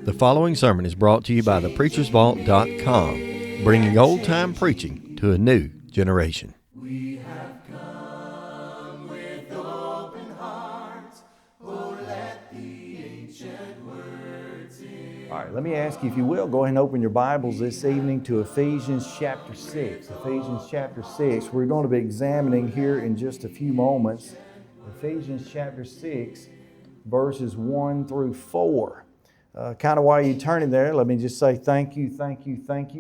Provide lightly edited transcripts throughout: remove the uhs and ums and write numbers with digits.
The following sermon is brought to you by thepreachersvault.com, bringing old-time preaching to a new generation. We have come with open hearts. Oh, let the ancient words in. All right, let me ask you, if you will, go ahead and open your Bibles this evening to Ephesians chapter 6. Ephesians chapter 6. We're going to be examining here in just a few moments Ephesians chapter 6, verses 1 through 4. Kind of while you're turning there, let me just say thank you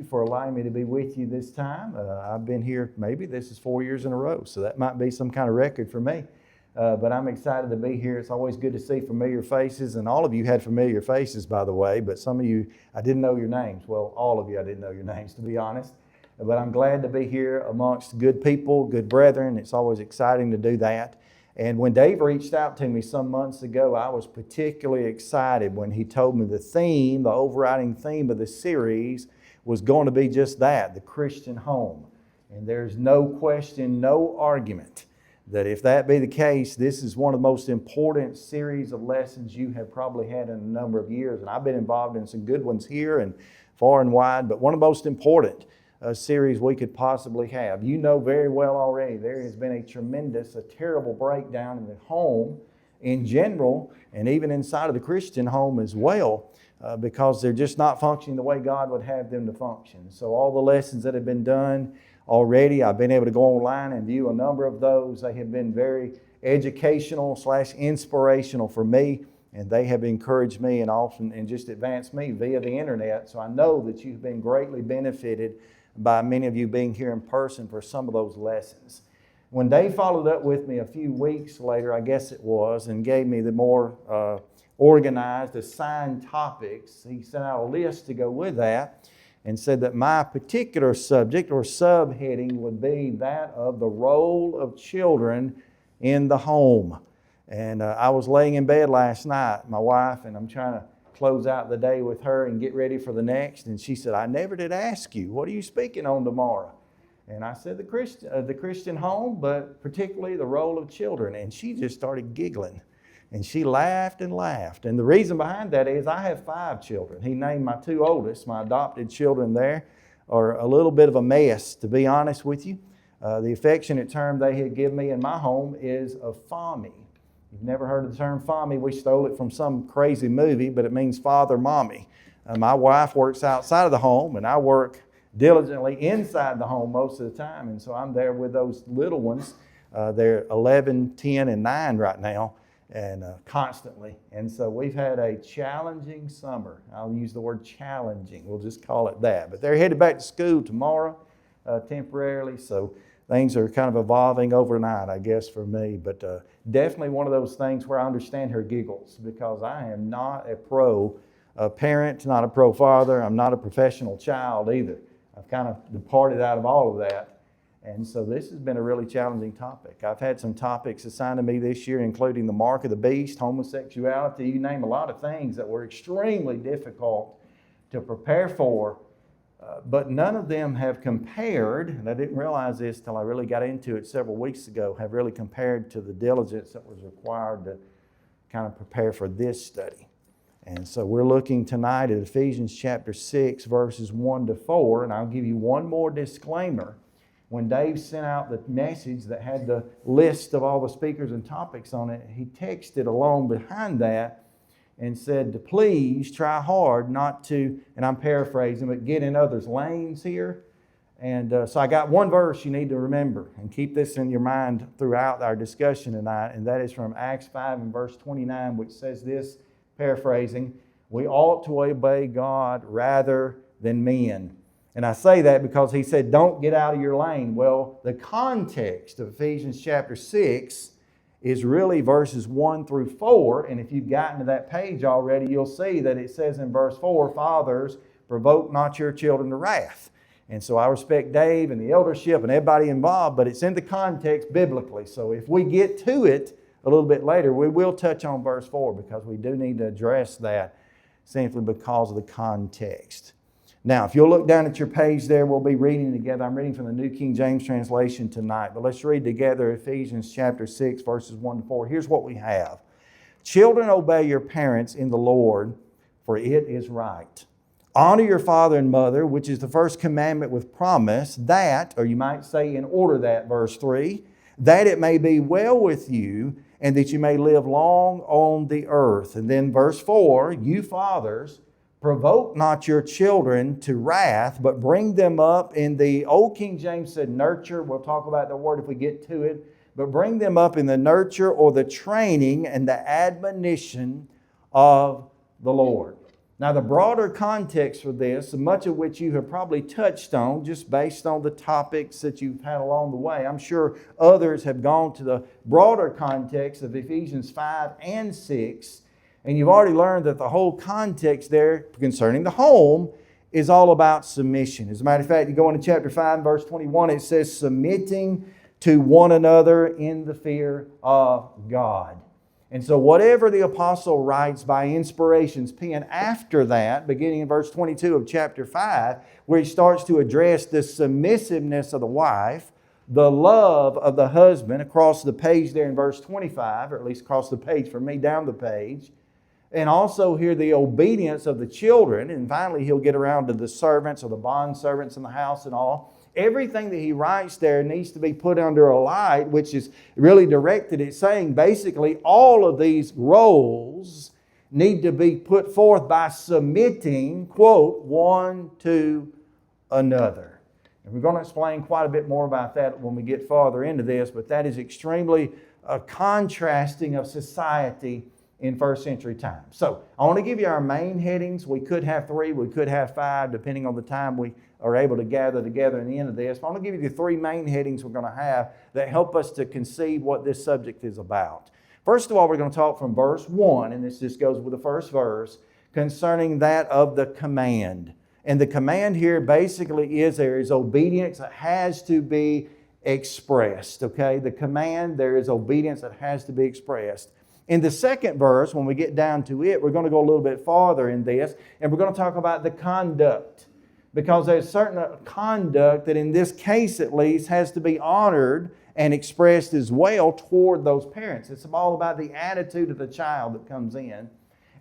for allowing me to be with you this time. I've been here, maybe this is 4 years in a row, so that might be some kind of record for me. But I'm excited to be here. It's always good to see familiar faces, and all of you had familiar faces, by the way, but some of you, I didn't know your names. Well, all of you, I didn't know your names, to be honest. But I'm glad to be here amongst good people, good brethren. It's always exciting to do that. And when Dave reached out to me some months ago, I was particularly excited when he told me the theme, the overriding theme of the series was going to be just that, the Christian home. And there's no question, no argument that if that be the case, this is one of the most important series of lessons you have probably had in a number of years. And I've been involved in some good ones here and far and wide, but one of the most important series we could possibly have. You know very well already there has been a terrible breakdown in the home in general, and even inside of the Christian home as well, because they're just not functioning the way God would have them to function. So all the lessons that have been done already, I've been able to go online and view a number of those. They have been very educational/inspirational for me, and they have encouraged me and just advanced me via the internet. So I know that you've been greatly benefited by many of you being here in person for some of those lessons. When Dave followed up with me a few weeks later, I guess it was, and gave me the more organized, assigned topics, he sent out a list to go with that and said that my particular subject or subheading would be that of the role of children in the home. And I was laying in bed last night, my wife, and I'm trying to close out the day with her and get ready for the next. And she said, I never did ask you, what are you speaking on tomorrow? And I said, the Christian home, but particularly the role of children. And she just started giggling. And she laughed and laughed. And the reason behind that is I have 5 children. He named my 2 oldest, my adopted children there, are a little bit of a mess, to be honest with you. The affectionate term they had given me in my home is a FOMMY. You've never heard of the term FOMMY. We stole it from some crazy movie, but it means father, mommy. My wife works outside of the home, and I work diligently inside the home most of the time. And so I'm there with those little ones. They're 11, 10, and 9 right now, and constantly. And so we've had a challenging summer. I'll use the word challenging. We'll just call it that. But they're headed back to school tomorrow temporarily, so things are kind of evolving overnight, I guess, for me. But definitely one of those things where I understand her giggles, because I am not a pro parent, not a pro father. I'm not a professional child either. I've kind of departed out of all of that. And so this has been a really challenging topic. I've had some topics assigned to me this year, including the mark of the beast, homosexuality, you name a lot of things that were extremely difficult to prepare for. But none of them have compared, and I didn't realize this till I really got into it several weeks ago, have really compared to the diligence that was required to kind of prepare for this study. And so we're looking tonight at Ephesians chapter 6, verses 1 to 4, and I'll give you one more disclaimer. When Dave sent out the message that had the list of all the speakers and topics on it, he texted along behind that and said to please try hard not to, and I'm paraphrasing, but get in others' lanes here. And so I got one verse you need to remember and keep this in your mind throughout our discussion tonight, and that is from Acts 5 and verse 29, which says this, paraphrasing, we ought to obey God rather than men. And I say that because he said, don't get out of your lane. Well, the context of Ephesians chapter 6 is really verses 1 through 4. And if you've gotten to that page already, you'll see that it says in verse 4, fathers, provoke not your children to wrath. And so I respect Dave and the eldership and everybody involved, but it's in the context biblically. So if we get to it a little bit later, we will touch on verse 4 because we do need to address that simply because of the context. Now, if you'll look down at your page there, we'll be reading together. I'm reading from the New King James translation tonight, but let's read together Ephesians chapter 6, verses 1 to 4. Here's what we have. Children, obey your parents in the Lord, for it is right. Honor your father and mother, which is the first commandment with promise, that, or you might say in order that, verse 3, that it may be well with you and that you may live long on the earth. And then verse 4, you fathers, provoke not your children to wrath, but bring them up in the, old King James said nurture. We'll talk about the word if we get to it. But bring them up in the nurture or the training and the admonition of the Lord. Now, the broader context for this, much of which you have probably touched on just based on the topics that you've had along the way. I'm sure others have gone to the broader context of Ephesians 5 and 6, and you've already learned that the whole context there concerning the home is all about submission. As a matter of fact, you go into chapter 5, verse 21, it says, submitting to one another in the fear of God. And so whatever the apostle writes by inspiration's pen after that, beginning in verse 22 of chapter 5, where he starts to address the submissiveness of the wife, the love of the husband across the page there in verse 25, or at least across the page for me, down the page, and also here the obedience of the children, and finally he'll get around to the servants or the bond servants in the house and all. Everything that he writes there needs to be put under a light, which is really directed at saying basically all of these roles need to be put forth by submitting, quote, one to another. And we're going to explain quite a bit more about that when we get farther into this, but that is extremely contrasting of society in first century times. So I want to give you our main headings. We could have 3, we could have 5, depending on the time we are able to gather together in the end of this. But I want to give you the 3 main headings we're going to have that help us to conceive what this subject is about. First of all, we're going to talk from verse 1, and this just goes with the first verse, concerning that of the command. And the command here basically is there is obedience that has to be expressed. Okay? The command, there is obedience that has to be expressed. In the second verse, when we get down to it, we're going to go a little bit farther in this, and we're going to talk about the conduct. Because there's certain conduct that in this case at least has to be honored and expressed as well toward those parents. It's all about the attitude of the child that comes in.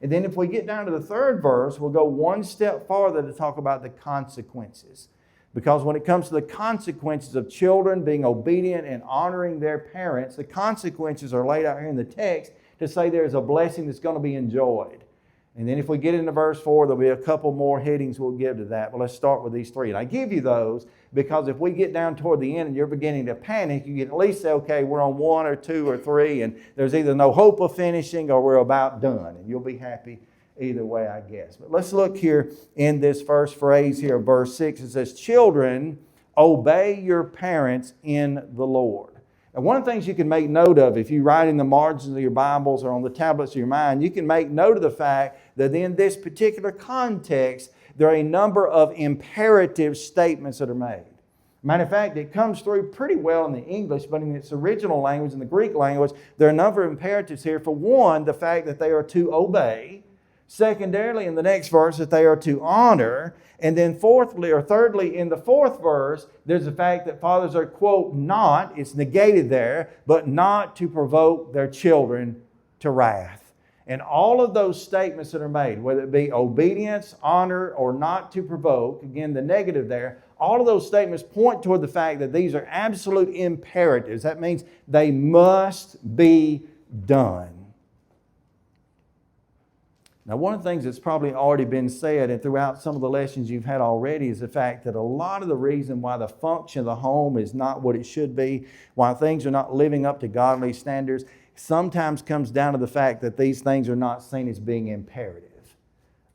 And then if we get down to the third verse, we'll go one step farther to talk about the consequences. Because when it comes to the consequences of children being obedient and honoring their parents, the consequences are laid out here in the text to say there's a blessing that's going to be enjoyed. And then if we get into verse 4, there'll be a couple more headings we'll give to that. But let's start with these 3. And I give you those because if we get down toward the end and you're beginning to panic, you can at least say, okay, we're on 1 or 2 or 3, and there's either no hope of finishing or we're about done. And you'll be happy either way, I guess. But let's look here in this first phrase here, verse 6. It says, children, obey your parents in the Lord. And one of the things you can make note of if you write in the margins of your Bibles or on the tablets of your mind, you can make note of the fact that in this particular context, there are a number of imperative statements that are made. Matter of fact, it comes through pretty well in the English, but in its original language, in the Greek language, there are a number of imperatives here. For one, the fact that they are to obey. Secondarily, in the next verse, that they are to honor. And then fourthly or thirdly, in the fourth verse, there's the fact that fathers are, quote, not, it's negated there, but not to provoke their children to wrath. And all of those statements that are made, whether it be obedience, honor, or not to provoke, again, the negative there, all of those statements point toward the fact that these are absolute imperatives. That means they must be done. Now, one of the things that's probably already been said and throughout some of the lessons you've had already is the fact that a lot of the reason why the function of the home is not what it should be, why things are not living up to godly standards, sometimes comes down to the fact that these things are not seen as being imperative.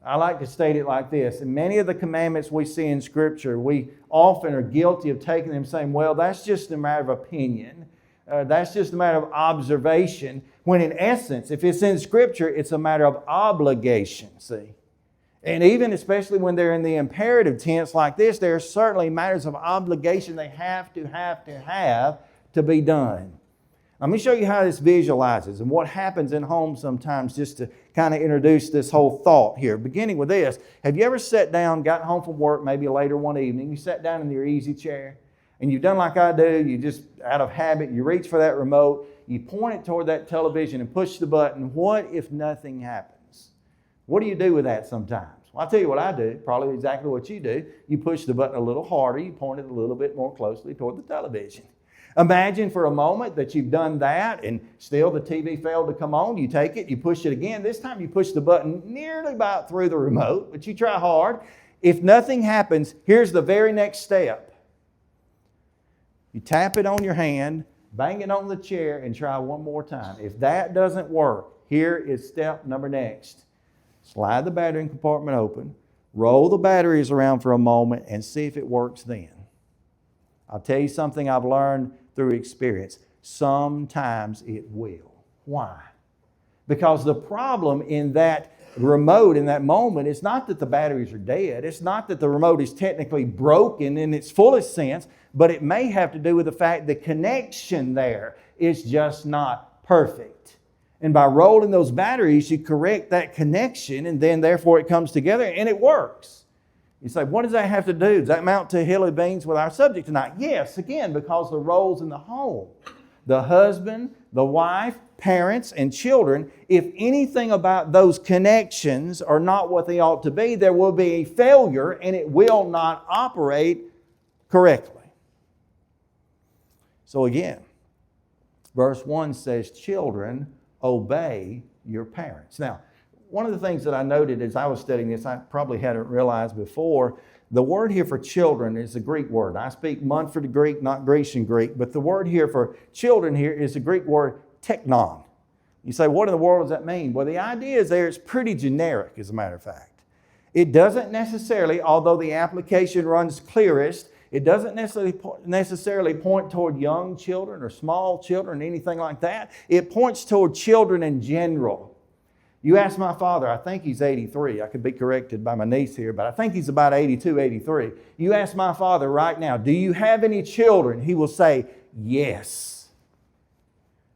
I like to state it like this. In many of the commandments we see in Scripture, we often are guilty of taking them and saying, well, that's just a matter of opinion. That's just a matter of observation. When in essence, if it's in Scripture, it's a matter of obligation, see? And even especially when they're in the imperative tense like this, there are certainly matters of obligation they have to be done. Let me show you how this visualizes and what happens in homes sometimes just to kind of introduce this whole thought here. Beginning with this, have you ever sat down, got home from work, maybe later one evening, you sat down in your easy chair, and you've done like I do, you just, out of habit, you reach for that remote, you point it toward that television and push the button. What if nothing happens? What do you do with that sometimes? Well, I'll tell you what I do, probably exactly what you do. You push the button a little harder, you point it a little bit more closely toward the television. Imagine for a moment that you've done that and still the TV failed to come on. You take it, you push it again. This time you push the button nearly about through the remote, but you try hard. If nothing happens, here's the very next step. You tap it on your hand, bang it on the chair, and try one more time. If that doesn't work, here is step number next. Slide the battery compartment open, roll the batteries around for a moment, and see if it works then. I'll tell you something I've learned through experience. Sometimes it will. Why? Because the problem in that remote in that moment is not that the batteries are dead. It's not that the remote is technically broken in its fullest sense, but it may have to do with the fact the connection there is just not perfect. And by rolling those batteries, you correct that connection, and then therefore it comes together and it works. You say, what does that have to do? Does that amount to hilly beans with our subject tonight? Yes, again, because the roles in the home, the husband, the wife, parents, and children, if anything about those connections are not what they ought to be, there will be a failure and it will not operate correctly. So again, verse 1 says, children, obey your parents. Now, one of the things that I noted as I was studying this, I probably hadn't realized before, the word here for children is a Greek word. I speak Montford Greek, not Grecian Greek, but the word here for children here is the Greek word teknon. You say, what in the world does that mean? Well, the idea is there, it's pretty generic, as a matter of fact. It doesn't necessarily, although the application runs clearest, it doesn't necessarily point toward young children or small children, anything like that. It points toward children in general. You ask my father, I think he's 83. I could be corrected by my niece here, but I think he's about 82, 83. You ask my father right now, do you have any children? He will say, yes.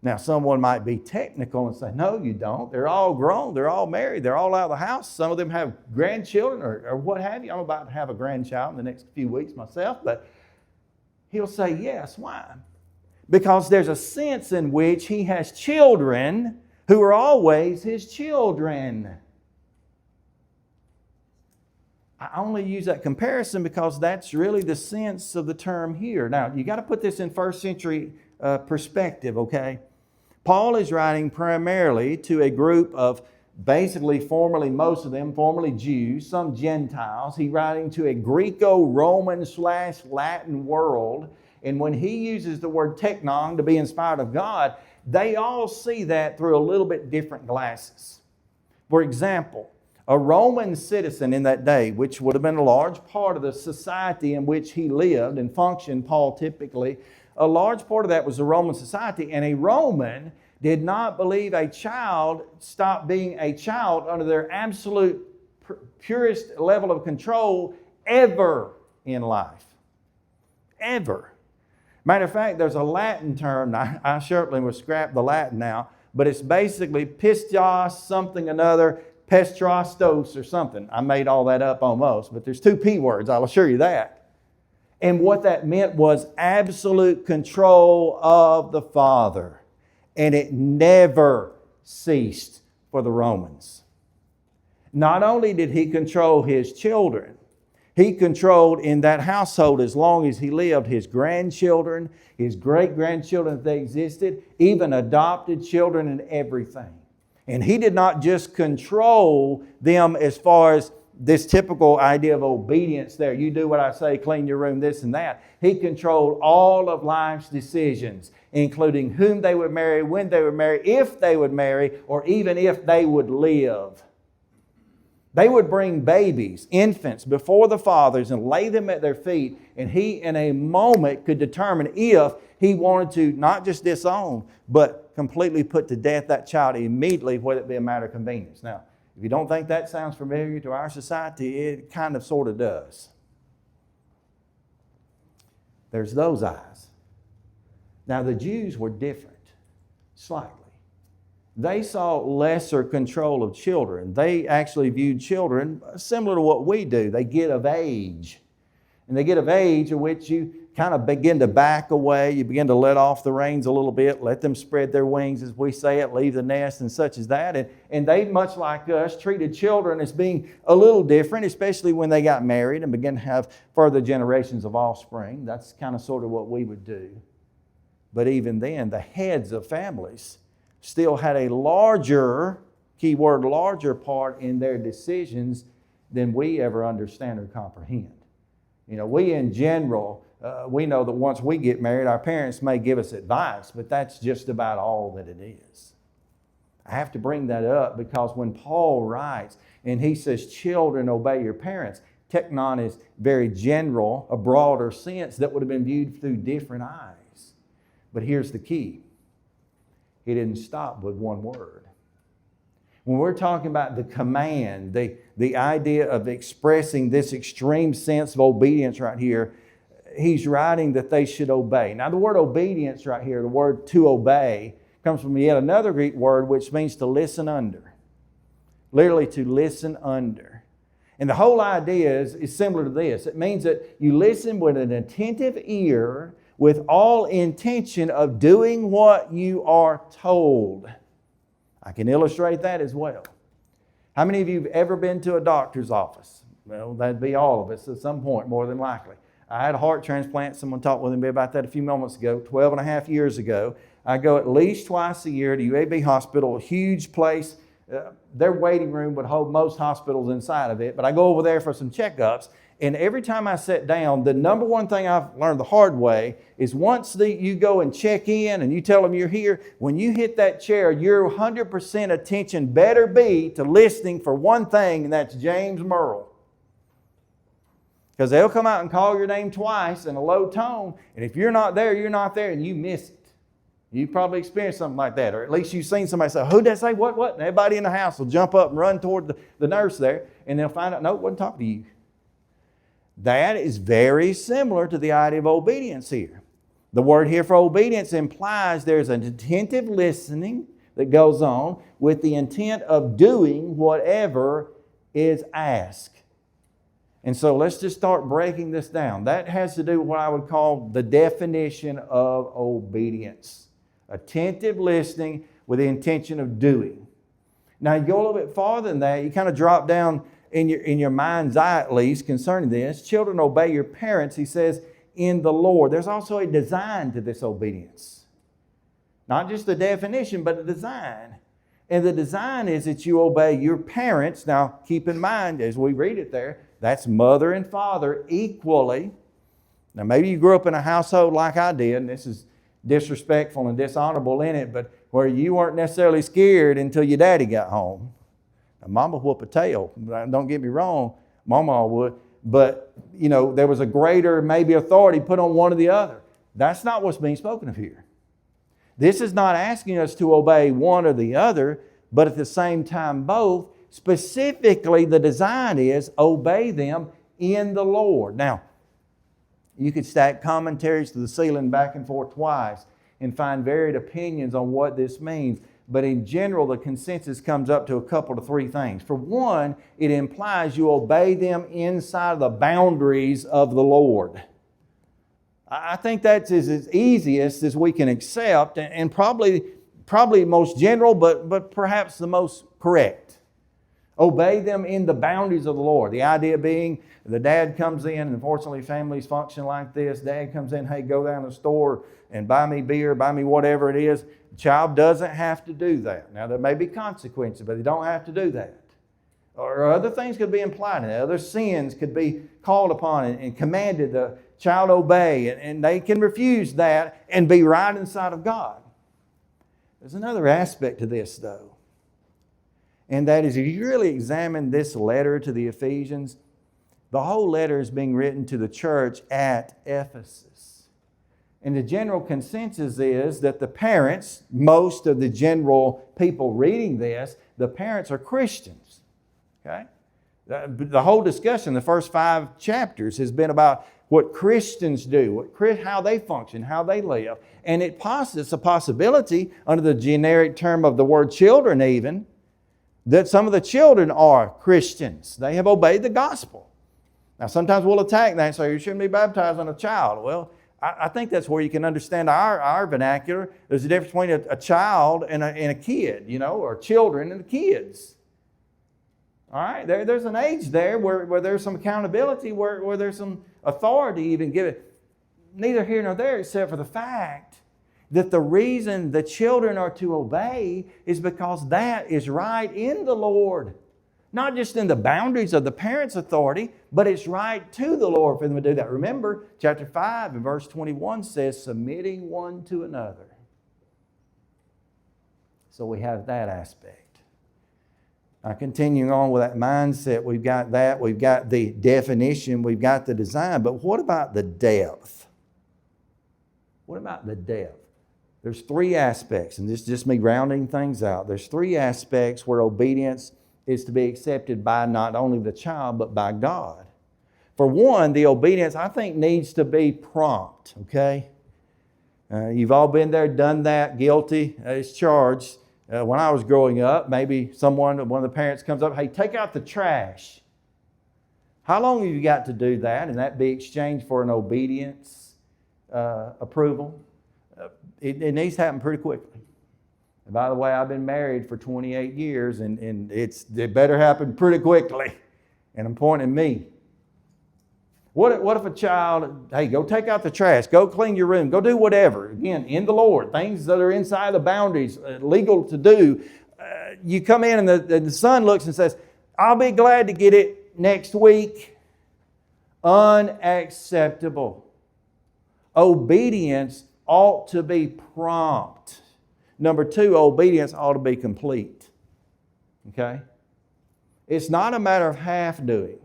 Now, someone might be technical and say, no, you don't. They're all grown. They're all married. They're all out of the house. Some of them have grandchildren or what have you. I'm about to have a grandchild in the next few weeks myself, but he'll say yes. Why? Because there's a sense in which he has children who are always his children. I only use that comparison because that's really the sense of the term here. Now, you got to put this in first century perspective, okay? Paul is writing primarily to a group of basically most of them formerly Jews, some Gentiles. He's writing to a Greco-Roman/Latin world. And when he uses the word teknon to be inspired of God, they all see that through a little bit different glasses. For example, a Roman citizen in that day, which would have been a large part of the society in which he lived and functioned, Paul typically, a large part of that was the Roman society, and a Roman did not believe a child stopped being a child under their absolute purest level of control ever in life. Ever. Matter of fact, there's a Latin term, I certainly will scrap the Latin now, but it's basically pistos something another, pestrostos or something. I made all that up almost, but there's two P words, I'll assure you that. And what that meant was absolute control of the Father. And it never ceased for the Romans. Not only did he control his children, he controlled in that household as long as he lived his grandchildren, his great-grandchildren if they existed, even adopted children and everything. And he did not just control them as far as this typical idea of obedience there. You do what I say, clean your room, this and that. He controlled all of life's decisions, including whom they would marry, when they would marry, if they would marry, or even if they would live. They would bring babies, infants, before the fathers and lay them at their feet, and he in a moment could determine if he wanted to not just disown, but completely put to death that child immediately, whether it be a matter of convenience. Now, if you don't think that sounds familiar to our society, it kind of sort of does. There's those eyes. Now, the Jews were different, slightly. They saw lesser control of children. They actually viewed children similar to what we do. They get of age. And they get of age in which you kind of begin to back away. You begin to let off the reins a little bit, let them spread their wings, as we say it, leave the nest and such as that. And they, much like us, treated children as being a little different, especially when they got married and began to have further generations of offspring. That's kind of sort of what we would do. But even then, the heads of families still had a larger, keyword larger, part in their decisions than we ever understand or comprehend. You know, we in general, we know that once we get married, our parents may give us advice, but that's just about all that it is. I have to bring that up because when Paul writes and he says, children, obey your parents, teknon is very general, a broader sense that would have been viewed through different eyes. But here's the key. He didn't stop with one word. When we're talking about the command, the idea of expressing this extreme sense of obedience right here, he's writing that they should obey. Now the word obedience right here, the word to obey, comes from yet another Greek word which means to listen under. Literally to listen under. And the whole idea is similar to this. It means that you listen with an attentive ear with all intention of doing what you are told. I can illustrate that as well. How many of you have ever been to a doctor's office? Well, that'd be all of us at some point, more than likely. I had a heart transplant. Someone talked with me about that a few moments ago, 12 and a half years ago. I go at least twice a year to UAB Hospital, a huge place. Their waiting room would hold most hospitals inside of it, but I go over there for some checkups. And every time I sit down, the number one thing I've learned the hard way is once you go and check in and you tell them you're here, when you hit that chair, your 100% attention better be to listening for one thing, and that's James Murrell. Because they'll come out and call your name twice in a low tone, and if you're not there, and you miss it. You've probably experienced something like that, or at least you've seen somebody say, who'd that say, what? And everybody in the house will jump up and run toward the nurse there, and they'll find out, no, it wasn't talking to you. That is very similar to the idea of obedience here. The word here for obedience implies there's an attentive listening that goes on with the intent of doing whatever is asked. And so let's just start breaking this down. That has to do with what I would call the definition of obedience. Attentive listening with the intention of doing. Now you go a little bit farther than that. You kind of drop down in your mind's eye at least concerning this. Children, obey your parents, he says, in the Lord. There's also a design to this obedience. Not just the definition, but a design. And the design is that you obey your parents. Now, keep in mind, as we read it there, that's mother and father equally. Now, maybe you grew up in a household like I did, and this is disrespectful and dishonorable in it, but where you weren't necessarily scared until your daddy got home. Now, Mama whoop a tail. Don't get me wrong, Mama would. But, you know, there was a greater maybe authority put on one or the other. That's not what's being spoken of here. This is not asking us to obey one or the other, but at the same time both. Specifically, the design is obey them in the Lord. Now, you could stack commentaries to the ceiling back and forth twice and find varied opinions on what this means. But in general, the consensus comes up to a couple to three things. For one, it implies you obey them inside the boundaries of the Lord. I think that's as easiest as we can accept, and probably most general, but perhaps the most correct. Obey them in the boundaries of the Lord. The idea being the dad comes in, and unfortunately families function like this. Dad comes in, hey, go down to the store and buy me beer, buy me whatever it is. The child doesn't have to do that. Now there may be consequences, but they don't have to do that. Or other things could be implied in it. Other sins could be called upon and commanded the child obey, and they can refuse that and be right inside of God. There's another aspect to this though. And that is, if you really examine this letter to the Ephesians, the whole letter is being written to the church at Ephesus. And the general consensus is that the parents, most of the general people reading this, the parents are Christians. Okay? The whole discussion, the first 5 chapters, has been about what Christians do, how they function, how they live. And it posits a possibility, under the generic term of the word children even, that some of the children are Christians. They have obeyed the gospel. Now, sometimes we'll attack that and say, you shouldn't be baptizing a child. Well, I think that's where you can understand our vernacular. There's a difference between a child and a kid, or children and the kids. All right? There's an age there where there's some accountability, where there's some authority even given. Neither here nor there, except for the fact that the reason the children are to obey is because that is right in the Lord. Not just in the boundaries of the parents' authority, but it's right to the Lord for them to do that. Remember, chapter 5 and verse 21 says, submitting one to another. So we have that aspect. Now, continuing on with that mindset, we've got that, we've got the definition, we've got the design, but what about the depth? What about the depth? There's three aspects, and this is just me rounding things out. There's three aspects where obedience is to be accepted by not only the child, but by God. For one, the obedience, I think, needs to be prompt, okay? You've all been there, done that, guilty as charged. When I was growing up, maybe one of the parents comes up, hey, take out the trash. How long have you got to do that? And that be exchanged for an obedience approval. It needs to happen pretty quickly. And by the way, I've been married for 28 years, and it better happen pretty quickly. And I'm pointing at me. What if a child, hey, go take out the trash, go clean your room, go do whatever. Again, in the Lord, things that are inside the boundaries, legal to do. You come in and the son looks and says, I'll be glad to get it next week. Unacceptable. Obedience ought to be prompt. Number two, obedience ought to be complete. Okay? It's not a matter of half doing.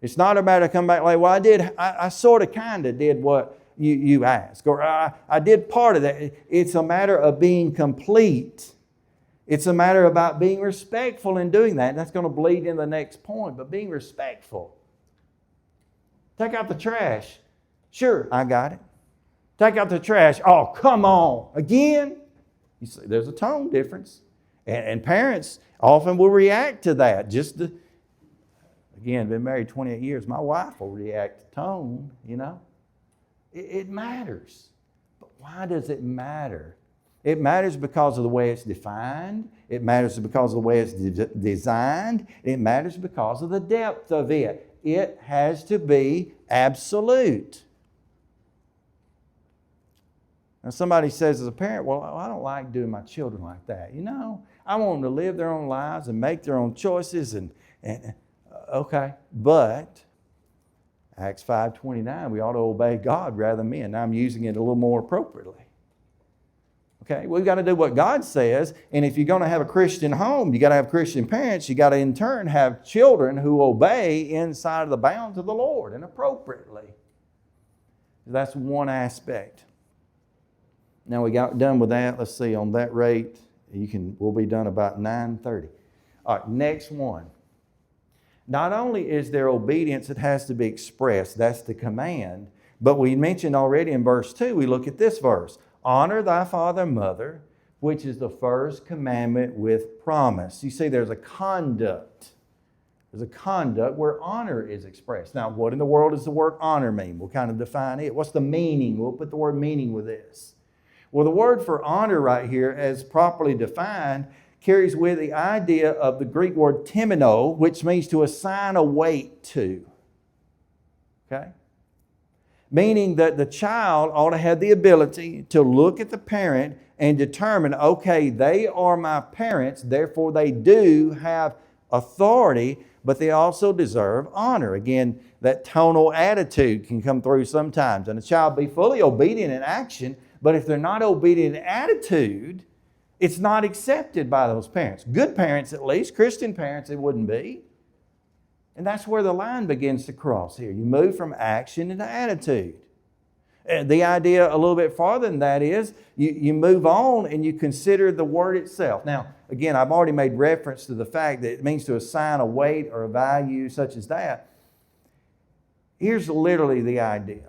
It's not a matter of coming back like, well, I sort of kind of did what you asked. Or I did part of that. It's a matter of being complete. It's a matter about being respectful in doing that. And that's going to bleed in the next point, but being respectful. Take out the trash. Sure, I got it. Take out the trash. Oh, come on. Again? You see, there's a tone difference. And parents often will react to that. Again, been married 28 years. My wife will react to tone, It matters. But why does it matter? It matters because of the way it's defined. It matters because of the way it's designed. It matters because of the depth of it. It has to be absolute. Now somebody says as a parent, well, I don't like doing my children like that. I want them to live their own lives and make their own choices. And okay, but Acts 5:29, we ought to obey God rather than men. Now I'm using it a little more appropriately. Okay, we've got to do what God says. And if you're going to have a Christian home, you got to have Christian parents. You got to in turn have children who obey inside of the bounds of the Lord and appropriately. That's one aspect. Now we got done with that. Let's see, on that rate, we'll be done about 9:30. All right, next one. Not only is there obedience that has to be expressed, that's the command, but we mentioned already in verse 2, we look at this verse. Honor thy father and mother, which is the first commandment with promise. You see, there's a conduct. There's a conduct where honor is expressed. Now, what in the world does the word honor mean? We'll kind of define it. What's the meaning? We'll put the word meaning with this. Well, the word for honor right here, as properly defined, carries with the idea of the Greek word timino, which means to assign a weight to. Okay? Meaning that the child ought to have the ability to look at the parent and determine, okay, they are my parents, therefore they do have authority, but they also deserve honor. Again, that tonal attitude can come through sometimes. And a child be fully obedient in action, but if they're not obedient in attitude, it's not accepted by those parents. Good parents, at least. Christian parents, it wouldn't be. And that's where the line begins to cross here. You move from action into attitude. The idea a little bit farther than that is you move on and you consider the word itself. Now, again, I've already made reference to the fact that it means to assign a weight or a value such as that. Here's literally the idea.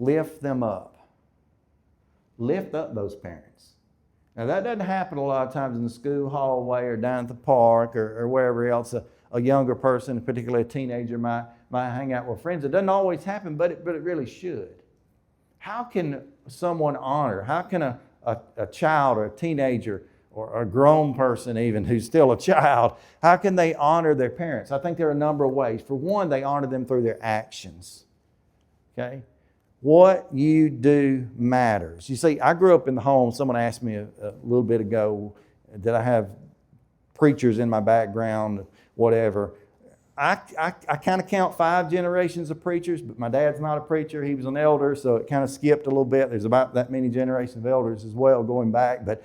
Lift them up. Lift up those parents. Now that doesn't happen a lot of times in the school hallway or down at the park or wherever else a younger person, particularly a teenager, might might hang out with friends. It doesn't always happen, but it really should. How can someone honor? How can a child or a teenager or a grown person even who's still a child, how can they honor their parents? I think there are a number of ways. For one, they honor them through their actions. Okay? What you do matters. You see, I grew up in the home. Someone asked me a little bit ago, did I have preachers in my background, whatever. I kind of count 5 generations of preachers, but my dad's not a preacher. He was an elder, so it kind of skipped a little bit. There's about that many generations of elders as well going back. But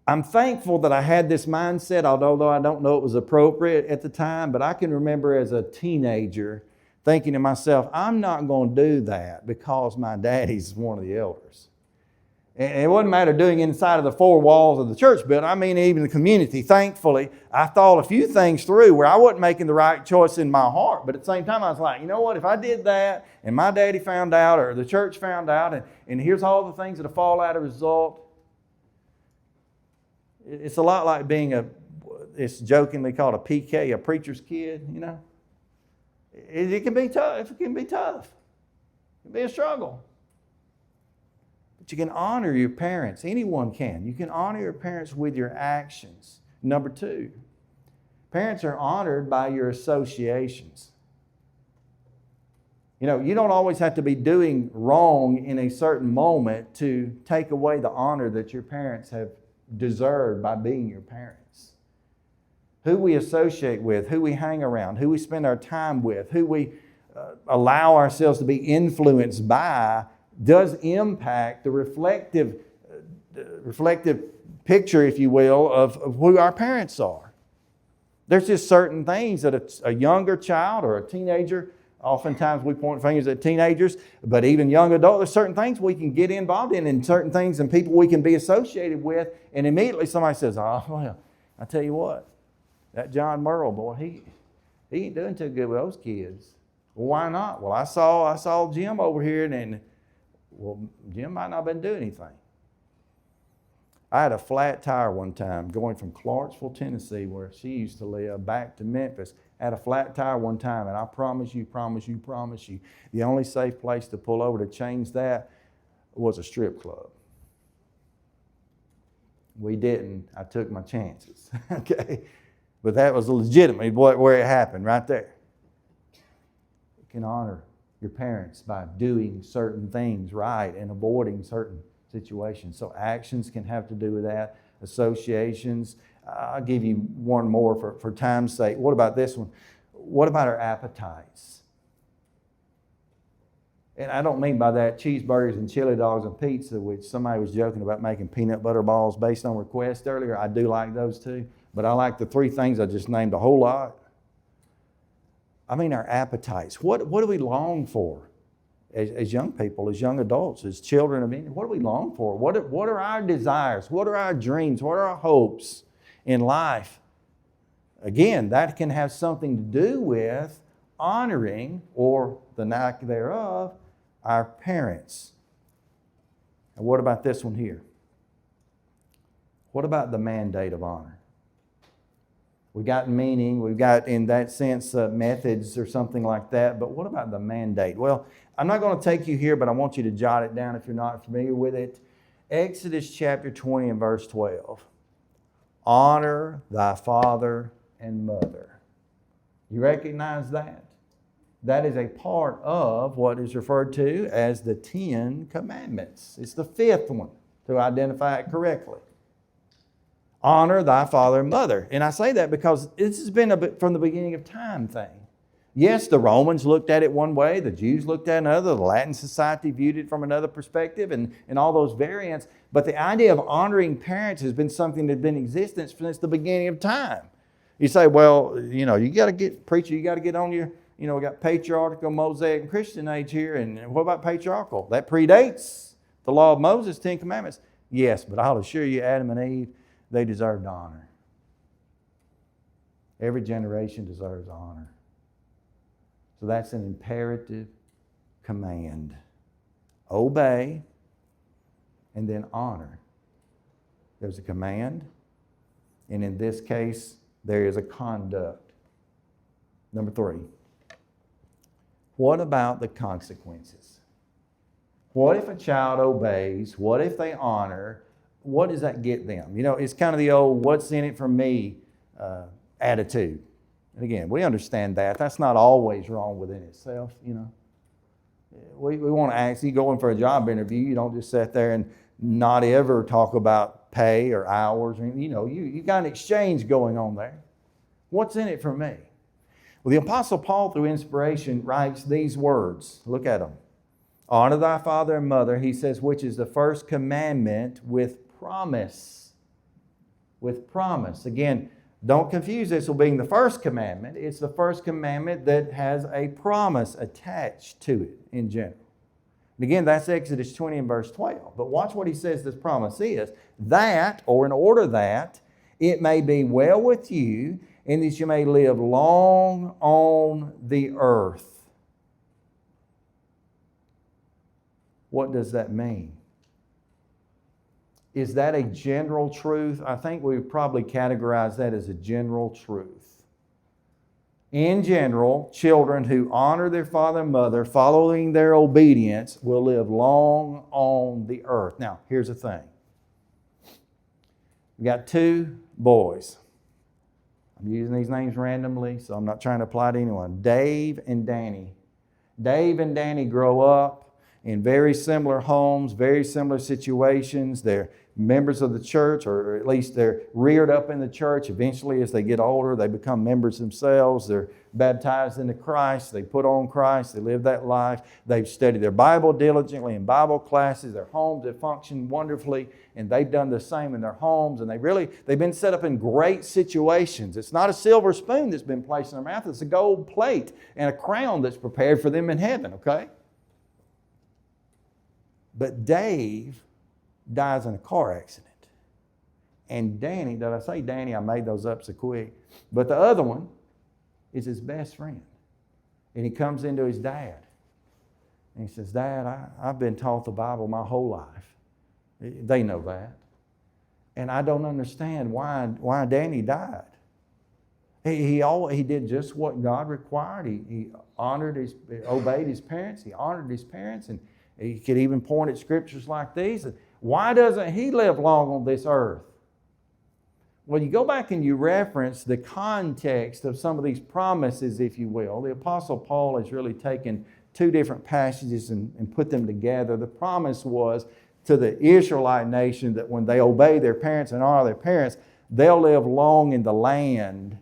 I'm thankful that I had this mindset, although I don't know it was appropriate at the time. But I can remember as a teenager thinking to myself, I'm not going to do that because my daddy's one of the elders. And it wouldn't matter doing inside of the 4 walls of the church building. I mean, even the community. Thankfully, I thought a few things through where I wasn't making the right choice in my heart. But at the same time, I was like, you know what? If I did that and my daddy found out or the church found out and here's all the things that will fall out as a result. It's a lot like being it's jokingly called a PK, a preacher's kid, you know. It can be tough. It can be tough. It can be a struggle. But you can honor your parents. Anyone can. You can honor your parents with your actions. Number 2, parents are honored by your associations. You know, you don't always have to be doing wrong in a certain moment to take away the honor that your parents have deserved by being your parents. Who we associate with, who we hang around, who we spend our time with, who we allow ourselves to be influenced by does impact the reflective picture, if you will, of who our parents are. There's just certain things that a younger child or a teenager, oftentimes we point fingers at teenagers, but even young adults, there's certain things we can get involved in and certain things and people we can be associated with, and immediately somebody says, oh, well, I tell you what, that John Murrell boy, he ain't doing too good with those kids. Well, why not? Well, I saw Jim over here and well, Jim might not have been doing anything. I had a flat tire one time going from Clarksville, Tennessee, where she used to live, back to Memphis. I had a flat tire one time, and I promise you, the only safe place to pull over to change that was a strip club. We didn't. I took my chances, okay? But that was legitimately where it happened, right there. You can honor your parents by doing certain things right and avoiding certain situations. So actions can have to do with that. Associations. I'll give you one more for time's sake. What about this one? What about our appetites? And I don't mean by that cheeseburgers and chili dogs and pizza, which somebody was joking about making peanut butter balls based on request earlier. I do like those too. But I like the 3 things I just named a whole lot. I mean our appetites. What do we long for as young people, as young adults, as children of England? What do we long for? What are our desires? What are our dreams? What are our hopes in life? Again, that can have something to do with honoring, or the lack thereof, our parents. And what about this one here? What about the mandate of honor? We've got meaning, we've got, in that sense, methods or something like that, but what about the mandate? Well, I'm not going to take you here, but I want you to jot it down if you're not familiar with it. Exodus chapter 20 and verse 12. Honor thy father and mother. You recognize that? That is a part of what is referred to as the 10 Commandments. It's the 5th one, to identify it correctly. Honor thy father and mother. And I say that because this has been from the beginning of time thing. Yes, the Romans looked at it one way, the Jews looked at another, the Latin society viewed it from another perspective, and all those variants. But the idea of honoring parents has been something that's been in existence since the beginning of time. You say, well, you got to get on your, we got patriarchal, Mosaic, and Christian age here, and what about patriarchal? That predates the law of Moses, 10 Commandments. Yes, but I'll assure you, Adam and Eve, they deserved honor. Every generation deserves honor. So that's an imperative command. Obey and then honor. There's a command, and in this case, there is a conduct. Number 3. What about the consequences? What if a child obeys? What if they honor? What does that get them? You know, it's kind of the old what's in it for me attitude. And again, we understand that. That's not always wrong within itself, you know. We want to actually go in for a job interview. You don't just sit there and not ever talk about pay or hours. You know, you got an exchange going on there. What's in it for me? Well, the Apostle Paul, through inspiration, writes these words. Look at them. Honor thy father and mother, he says, which is the first commandment with promise. With promise. Again, don't confuse this with being the first commandment. It's the first commandment that has a promise attached to it in general. And again, that's Exodus 20 and verse 12. But watch what he says this promise is. That, or in order that, it may be well with you, and that you may live long on the earth. What does that mean? Is that a general truth? I think we would probably categorize that as a general truth. In general, children who honor their father and mother, following their obedience, will live long on the earth. Now, here's the thing. We've got 2 boys. I'm using these names randomly, so I'm not trying to apply to anyone. Dave and Danny. Dave and Danny grow up in very similar homes, very similar situations. They're members of the church, or at least they're reared up in the church. Eventually, as they get older, they become members themselves. They're baptized into Christ. They put on Christ. They live that life. They've studied their Bible diligently in Bible classes. Their homes have functioned wonderfully, and they've done the same in their homes. And they've been set up in great situations. It's not a silver spoon that's been placed in their mouth. It's a gold plate and a crown that's prepared for them in heaven, okay? But Dave dies in a car accident. And Danny, did I say Danny? I made those up so quick. But the other one is his best friend. And he comes into his dad. And he says, Dad, I've been taught the Bible my whole life. They know that. And I don't understand why Danny died. He did just what God required. He obeyed his parents. He honored his parents. And he could even point at scriptures like these. Why doesn't he live long on this earth? Well, you go back and you reference the context of some of these promises, if you will. The Apostle Paul has really taken 2 different passages and put them together. The promise was to the Israelite nation that when they obey their parents and honor their parents, they'll live long in the land,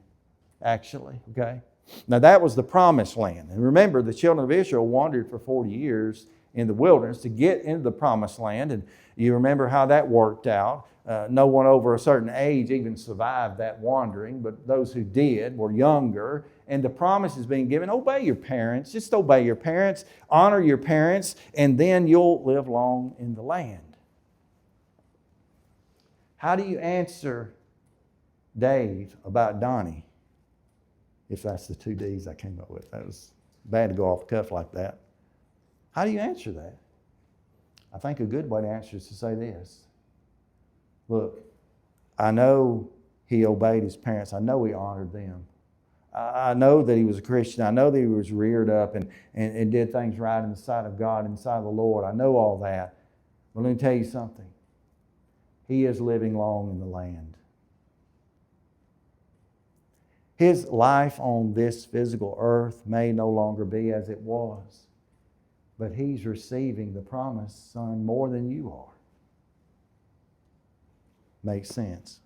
actually, okay? Now, that was the promised land. And remember, the children of Israel wandered for 40 years in the wilderness to get into the promised land. And you remember how that worked out. No one over a certain age even survived that wandering, but those who did were younger. And the promise is being given, obey your parents. Just obey your parents, honor your parents, and then you'll live long in the land. How do you answer Dave about Donnie? If that's the 2 D's I came up with. That was bad to go off the cuff like that. How do you answer that? I think a good way to answer is to say this. Look, I know he obeyed his parents. I know he honored them. I know that he was a Christian. I know that he was reared up and did things right in the sight of God, in the sight of the Lord. I know all that. But let me tell you something. He is living long in the land. His life on this physical earth may no longer be as it was. But he's receiving the promised son more than you are. Makes sense.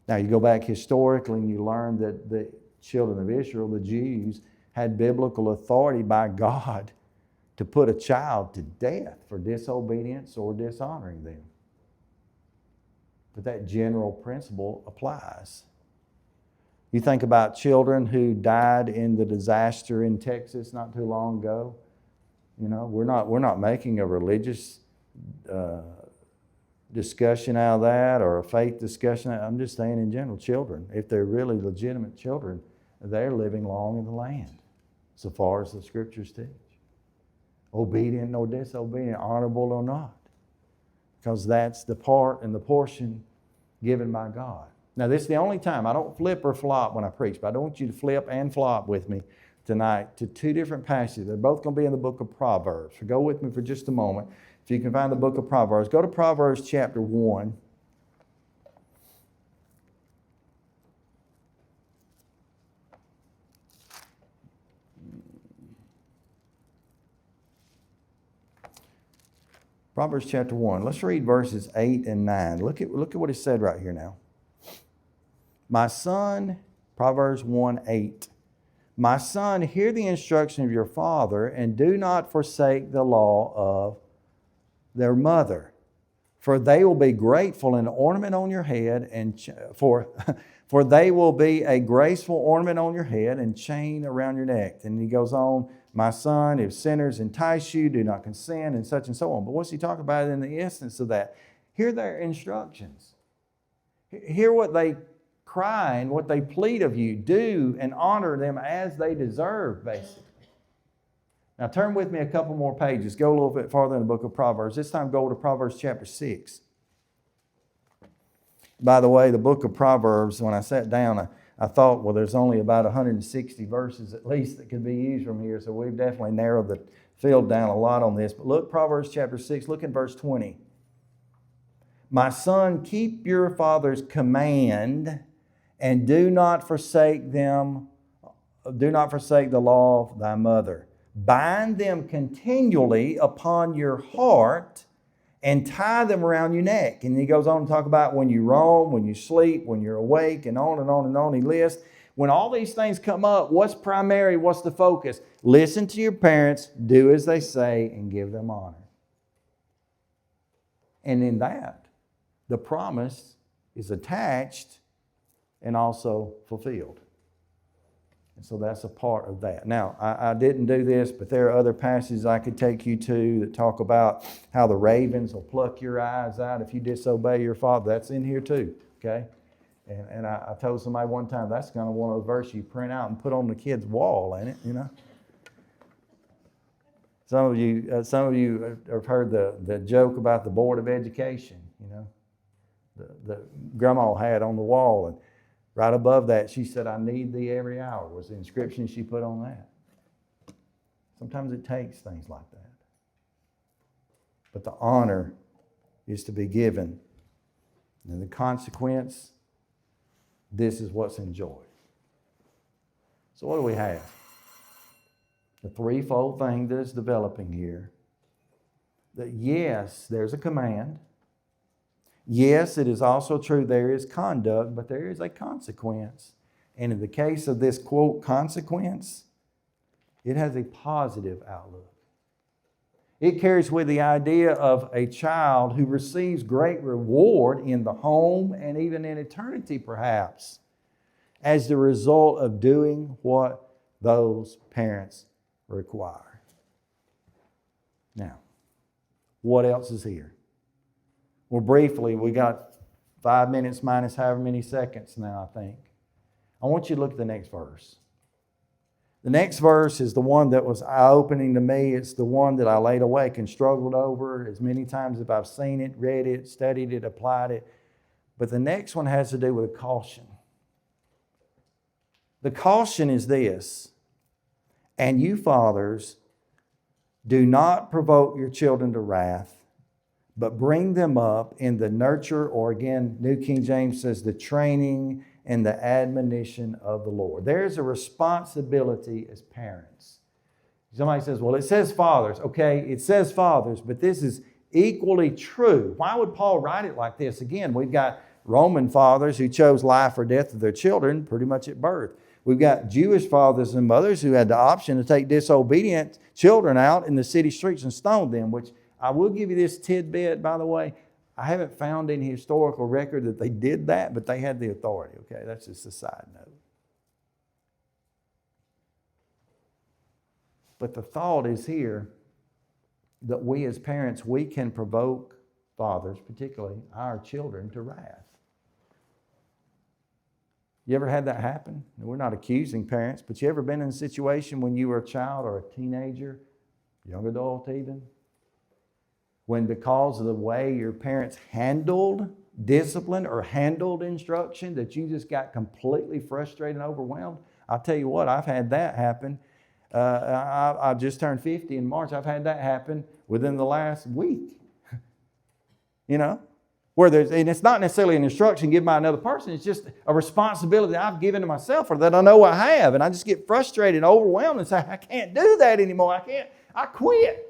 Now you go back historically and you learn that the children of Israel, the Jews, had biblical authority by God to put a child to death for disobedience or dishonoring them. But that general principle applies. You think about children who died in the disaster in Texas not too long ago. You know, we're not making a religious discussion out of that or a faith discussion. I'm just saying in general, children, if they're really legitimate children, they're living long in the land, so far as the Scriptures teach. Obedient or disobedient, honorable or not. Because that's the part and the portion given by God. Now, this is the only time. I don't flip or flop when I preach, but I don't want you to flip and flop with me tonight to two different passages. They're both going to be in the book of Proverbs. So go with me for just a moment. If you can find the book of Proverbs, go to Proverbs chapter 1. Proverbs chapter 1. Let's read verses 8 and 9. Look at what is said right here now. My son, Proverbs 1:8. My son, hear the instruction of your father, and do not forsake the law of their mother. For they will be grateful and ornament on your head, and for they will be a graceful ornament on your head and chain around your neck. And he goes on, my son, if sinners entice you, do not consent, and such and so on. But what's he talking about in the essence of that? Hear their instructions. Hear what they cry and what they plead of you. Do and honor them as they deserve, basically. Now turn with me a couple more pages. Go a little bit farther in the book of Proverbs. This time go to Proverbs chapter 6. By the way, the book of Proverbs, when I sat down, I thought, well, there's only about 160 verses at least that could be used from here, so we've definitely narrowed the field down a lot on this. But look, Proverbs chapter 6, look in verse 20. My son, keep your father's command and do not forsake the law of thy mother. Bind them continually upon your heart and tie them around your neck. And he goes on to talk about when you roam, when you sleep, when you're awake, and on and on and on. He lists, when all these things come up, what's primary? What's the focus? Listen to your parents, do as they say, and give them honor. And in that, the promise is attached and also fulfilled. And so that's a part of that. Now, I didn't do this, but there are other passages I could take you to that talk about how the ravens will pluck your eyes out if you disobey your father. That's in here too, okay? And I told somebody one time, that's kind of one of those verses you print out and put on the kid's wall, ain't it, you know? Some of you have heard the joke about the Board of Education, you know? The grandma had on the wall, and right above that, she said, I need thee every hour, was the inscription she put on that. Sometimes it takes things like that. But the honor is to be given. And the consequence, this is what's enjoyed. So what do we have? The threefold thing that is developing here. That yes, there's a command. Yes, it is also true there is conduct, but there is a consequence. And in the case of this, quote, consequence, it has a positive outlook. It carries with the idea of a child who receives great reward in the home and even in eternity, perhaps, as the result of doing what those parents require. Now, what else is here? Well, briefly, we got 5 minutes minus however many seconds now, I think. I want you to look at the next verse. The next verse is the one that was eye-opening to me. It's the one that I laid awake and struggled over as many times as I've seen it, read it, studied it, applied it. But the next one has to do with a caution. The caution is this, and you fathers, do not provoke your children to wrath, but bring them up in the nurture, or again, New King James says the training and the admonition of the Lord. There's a responsibility as parents. Somebody says, well, it says fathers. Okay, it says fathers, but this is equally true. Why would Paul write it like this? Again, we've got Roman fathers who chose life or death of their children pretty much at birth. We've got Jewish fathers and mothers who had the option to take disobedient children out in the city streets and stone them, which I will give you this tidbit, by the way. I haven't found any historical record that they did that, but they had the authority, okay? That's just a side note. But the thought is here that we as parents, we can provoke fathers, particularly our children, to wrath. You ever had that happen? We're not accusing parents, but you ever been in a situation when you were a child or a teenager, young adult even, when because of the way your parents handled disciplined or handled instruction that you just got completely frustrated and overwhelmed? I'll tell you what, I've had that happen. I just turned 50 in March. I've had that happen within the last week. Where and it's not necessarily an instruction given by another person. It's just a responsibility that I've given to myself or that I know I have. And I just get frustrated and overwhelmed and say, I can't do that anymore. I quit.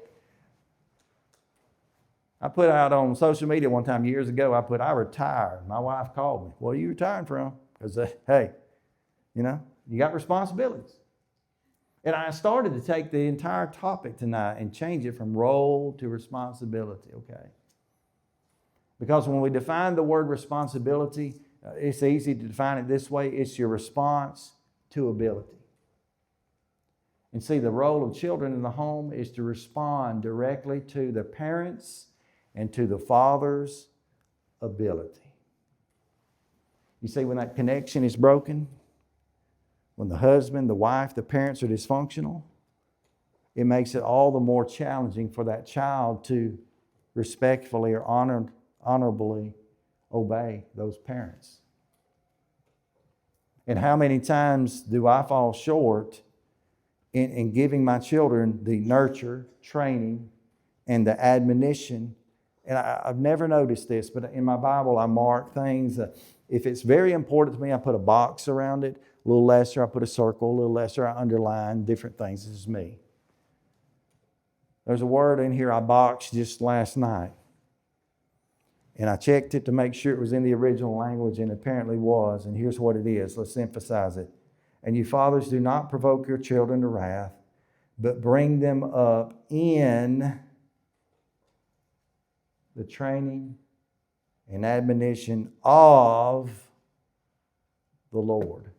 I put out on social media one time years ago, I retired. My wife called me. What are you retiring from? Because, hey, you got responsibilities. And I started to take the entire topic tonight and change it from role to responsibility, okay? Because when we define the word responsibility, it's easy to define it this way. It's your response to ability. And see, the role of children in the home is to respond directly to the parents and to the father's ability. You see, when that connection is broken, when the husband, the wife, the parents are dysfunctional, it makes it all the more challenging for that child to respectfully or honorably obey those parents. And how many times do I fall short in giving my children the nurture, training, and the admonition? And I've never noticed this, but in my Bible I mark things. If it's very important to me, I put a box around it. A little lesser, I put a circle. A little lesser, I underline different things. This is me. There's a word in here I boxed just last night. And I checked it to make sure it was in the original language, and apparently was. And here's what it is. Let's emphasize it. And you fathers, do not provoke your children to wrath, but bring them up in the training and admonition of the Lord.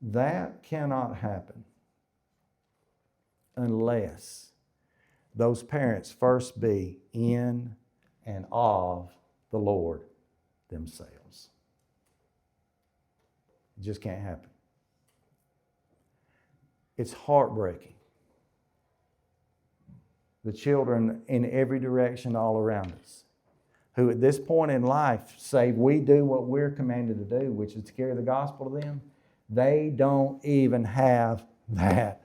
That cannot happen unless those parents first be in and of the Lord themselves. It just can't happen. It's heartbreaking. The children in every direction all around us, who at this point in life say we do what we're commanded to do, which is to carry the gospel to them, they don't even have that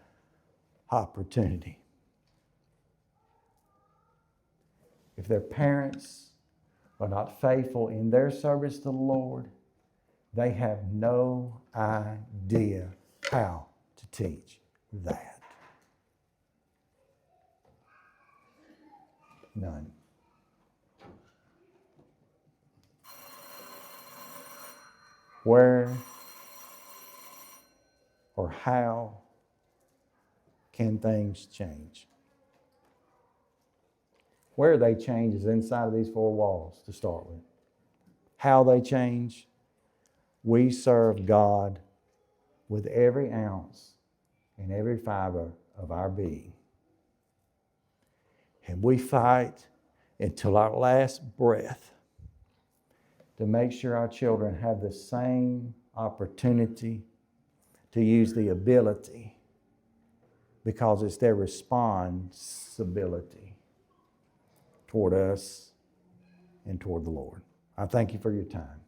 opportunity. If their parents are not faithful in their service to the Lord, they have no idea how to teach that. None. Where or how can things change? Where they change is inside of these four walls to start with. How they change, we serve God with every ounce and every fiber of our being. And we fight until our last breath to make sure our children have the same opportunity to use the ability, because it's their responsibility toward us and toward the Lord. I thank you for your time.